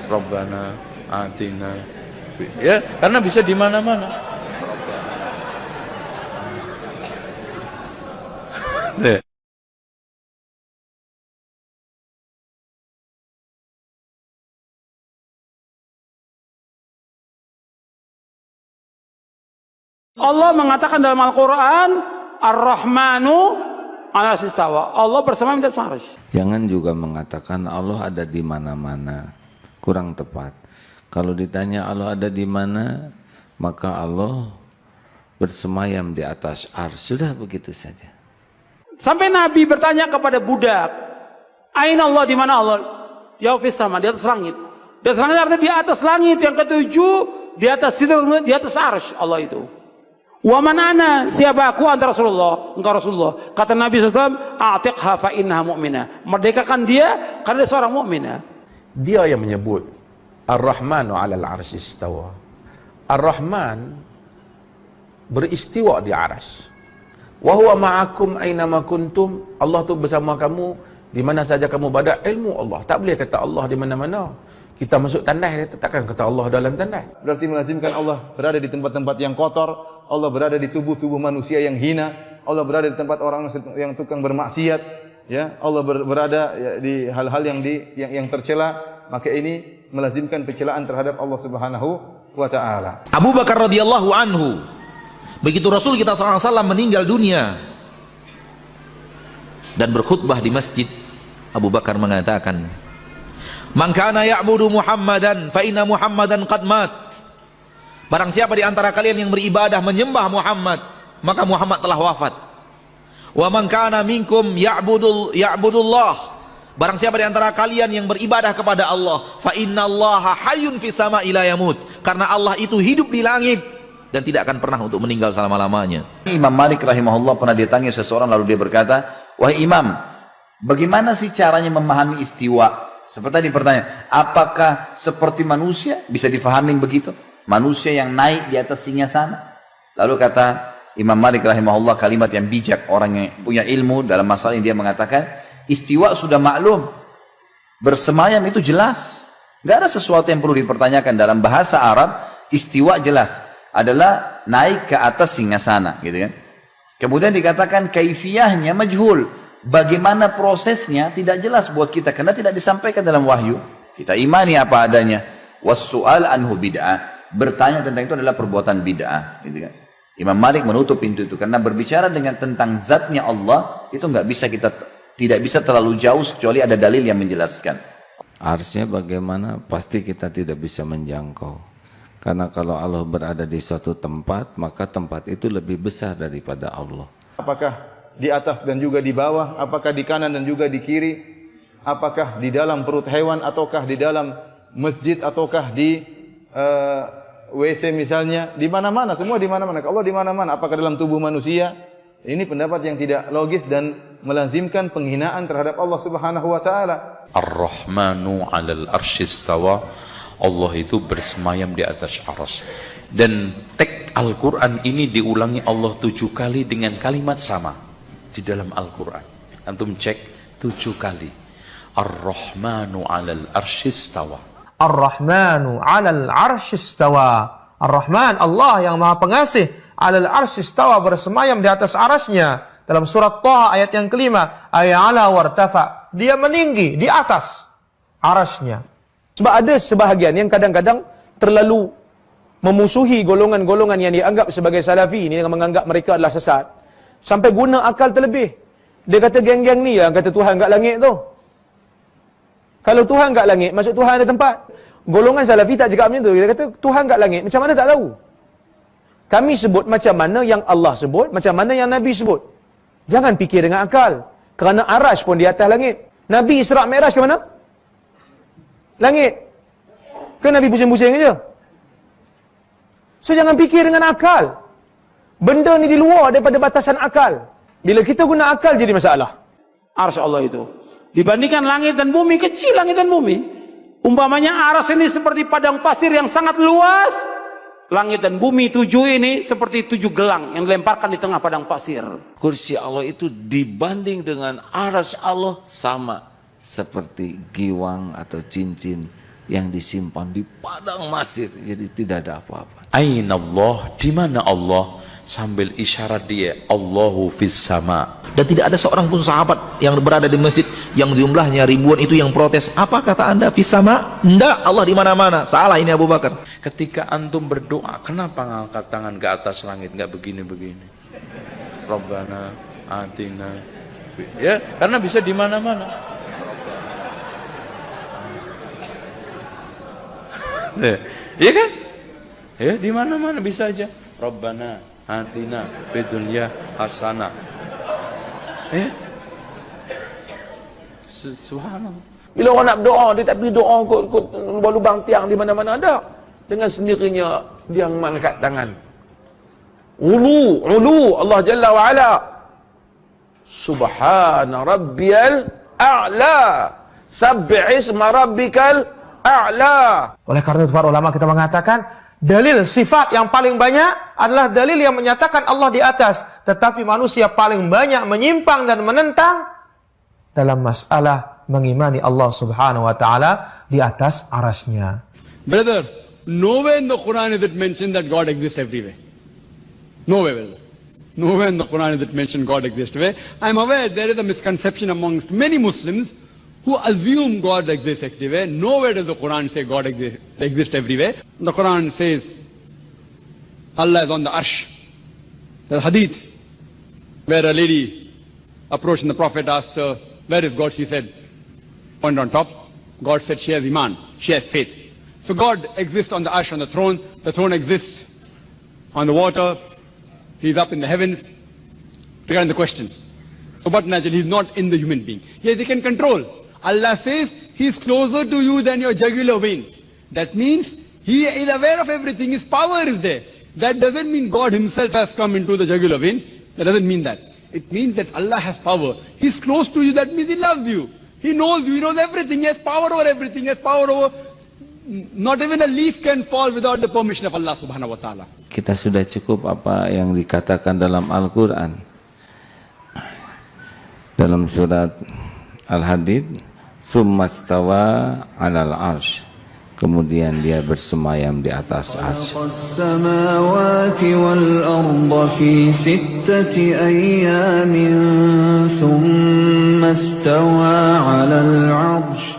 Rabbana atina, ya, karena bisa di mana-mana. Allah mengatakan dalam Al-Quran, Ar-Rahmanu ala istawa. Allah bersama di atas arsy. Jangan juga mengatakan Allah ada di mana-mana, kurang tepat. Kalau ditanya Allah ada di mana, maka Allah bersemayam di atas arsy. Sudah begitu saja. Sampai Nabi bertanya kepada budak, Aina Allah, di mana Allah? Jawab fis sama, di atas langit. Di atas langit artinya di atas langit yang ketujuh, di atas sidrah, di atas arsy Allah itu. Wa man ana, siapa aku? Anta Rasulullah, engkau Rasulullah. Kata Nabi SAW, a'tiqha fa innaha mu'minah. Merdekakan dia karena dia seorang mukminah. Dia yang menyebut Ar-Rahmanu 'alal 'arsy istawa. Ar-Rahman beristiwa di arsy. Wa huwa ma'akum aina ma kuntum. Allah tu bersama kamu di mana saja kamu berada. Ilmu Allah. Tak boleh kata Allah di mana-mana. Kita masuk tandas, dia takkan kata Allah dalam tandas. Berarti melazimkan Allah berada di tempat-tempat yang kotor, Allah berada di tubuh-tubuh manusia yang hina, Allah berada di tempat orang yang tukang bermaksiat, ya, Allah berada di hal-hal yang tercela, maka ini melazimkan pencelaan terhadap Allah Subhanahu wa taala. Abu Bakar radhiyallahu anhu, begitu Rasul kita SAW meninggal dunia dan berkhutbah di masjid, Abu Bakar mengatakan, "Man kana ya'budu Muhammadan fa inna Muhammadan qad mat." Barang siapa di antara kalian yang beribadah menyembah Muhammad, maka Muhammad telah wafat. Wa man kana minkum ya'budullah. Barang siapa di antara kalian yang beribadah kepada Allah, fa innallaha hayyun fis sama'i la yamut. Karena Allah itu hidup di langit dan tidak akan pernah untuk meninggal selama-lamanya. Imam Malik rahimahullah pernah ditanya seseorang, lalu dia berkata, "Wahai Imam, bagaimana sih caranya memahami istiwa?" Seperti tadi pertanyaan, apakah seperti manusia bisa difahami begitu? Manusia yang naik di atas singgasana? Lalu kata Imam Malik rahimahullah kalimat yang bijak, orang yang punya ilmu dalam masalah ini, dia mengatakan, istiwa sudah maklum, bersemayam itu jelas. Tidak ada sesuatu yang perlu dipertanyakan. Dalam bahasa Arab, istiwa jelas adalah naik ke atas singgasana, gitu kan? Kemudian dikatakan kaifiyahnya majhul. Bagaimana prosesnya tidak jelas buat kita karena tidak disampaikan dalam wahyu. Kita imani apa adanya. Was-su'al anhu bid'ah. Bertanya tentang itu adalah perbuatan bid'ah, gitu kan. Imam Malik menutup pintu itu karena berbicara dengan tentang zatnya Allah itu tidak bisa terlalu jauh kecuali ada dalil yang menjelaskan. Arsy bagaimana? Pasti kita tidak bisa menjangkau. Karena kalau Allah berada di suatu tempat, maka tempat itu lebih besar daripada Allah. Apakah di atas dan juga di bawah, apakah di kanan dan juga di kiri, apakah di dalam perut hewan, ataukah di dalam masjid, ataukah di WC misalnya, di mana-mana, semua di mana-mana. Allah di mana-mana, apakah dalam tubuh manusia? Ini pendapat yang tidak logis dan melazimkan penghinaan terhadap Allah Subhanahu wa taala. Ar-Rahmanu 'alal 'arsy istawa. Allah itu bersemayam di atas arsy. Dan teks Al-Qur'an ini diulangi Allah 7 kali dengan kalimat sama di dalam Al-Quran. Antum cek 7 kali. Ar-Rahmanu 'alal 'arsy istawa. Ar-Rahmanu 'alal 'arsy istawa. Ar-Rahman, Allah yang Maha Pengasih, 'alal 'arsy istawa, bersemayam di atas arasnya. Dalam surat Thaha ayat yang kelima, ay'ala wartafa, dia meninggi di atas arasnya. Sebab ada sebahagian yang kadang-kadang terlalu memusuhi golongan-golongan yang dianggap sebagai salafi ini dengan menganggap mereka adalah sesat. Sampai guna akal terlebih. Dia kata geng-geng ni yang kata Tuhan kat langit tu. Kalau Tuhan kat langit, maksud Tuhan ada tempat. Golongan salafi tak cakap macam tu. Dia kata Tuhan kat langit, macam mana tak tahu? Kami sebut macam mana yang Allah sebut, macam mana yang Nabi sebut. Jangan fikir dengan akal. Kerana Arash pun di atas langit. Nabi Isra' Mi'raj ke mana? Langit. Ke Nabi pusing-pusing aja? So jangan fikir dengan akal. Benda ni di luar daripada batasan akal. Bila kita guna akal jadi masalah. Arsy Allah itu dibandingkan langit dan bumi, kecil langit dan bumi. Umpamanya aras ini seperti padang pasir yang sangat luas. Langit dan bumi 7 ini seperti 7 gelang yang dilemparkan di tengah padang pasir. Kursi Allah itu dibanding dengan arsy Allah sama seperti giwang atau cincin yang disimpan di padang pasir. Jadi tidak ada apa-apa. Aina Allah, di mana Allah? Sambil isyarat dia, Allahu fis sama. Dan tidak ada seorang pun sahabat yang berada di masjid yang jumlahnya ribuan itu yang protes. Apa kata anda? Fis sama? Enggak, Allah di mana-mana. Salah ini Abu Bakar. Ketika antum berdoa, kenapa ngangkat tangan ke atas langit? Nggak begini-begini. Rabbana atina. Ya, karena bisa di mana-mana. Iya kan? Ya, di mana-mana bisa aja. Rabbana atina fid dunya hasanah. Subhanallah. Bila orang nak doa, dia tak pergi doa kot lubang tiang di mana-mana ada. Dengan sendirinya dia mengangkat tangan. Ulu Allah Jalla wa Ala. Subhana rabbiyal a'la. Sabbi'isma rabbikal a'la. Oleh karena itu para ulama kita mengatakan dalil sifat yang paling banyak adalah dalil yang menyatakan Allah di atas. Tetapi manusia paling banyak menyimpang dan menentang dalam masalah mengimani Allah subhanahu wa ta'ala di atas arasnya. Brother, nowhere in the Quran is it mentioned that God exists everywhere. Nowhere, brother. Nowhere in the Quran is it mentioned God exists everywhere. I am aware there is a misconception amongst many Muslims who assume God exists everywhere. Nowhere does the Quran say God exists everywhere. The Quran says Allah is on the arsh. There's a hadith where a lady approached and the Prophet asked her, where is God? She said, point on top. God said she has iman, she has faith. So God exists on the arsh, on the throne exists on the water, He's up in the heavens. Regarding the question, so but naturally He's not in the human being. Yes, He can control. Allah says He's closer to you than your jugular vein. That means He is aware of everything, His power is there. That doesn't mean God Himself has come into the jugular vein. That doesn't mean that. It means that Allah has power. He's close to you, that means He loves you. He knows you, He knows everything. He has power over everything. He has power over... Not even a leaf can fall without the permission of Allah subhanahu wa ta'ala. Kita sudah cukup apa yang dikatakan dalam Al-Quran. Dalam surat Al-Hadid, Tsummastawa 'alal 'arsy. Kemudian dia bersemayam di atas arsy. As-samawati wal arda fi sittati ayyamin thumma istawa 'alal 'arsy.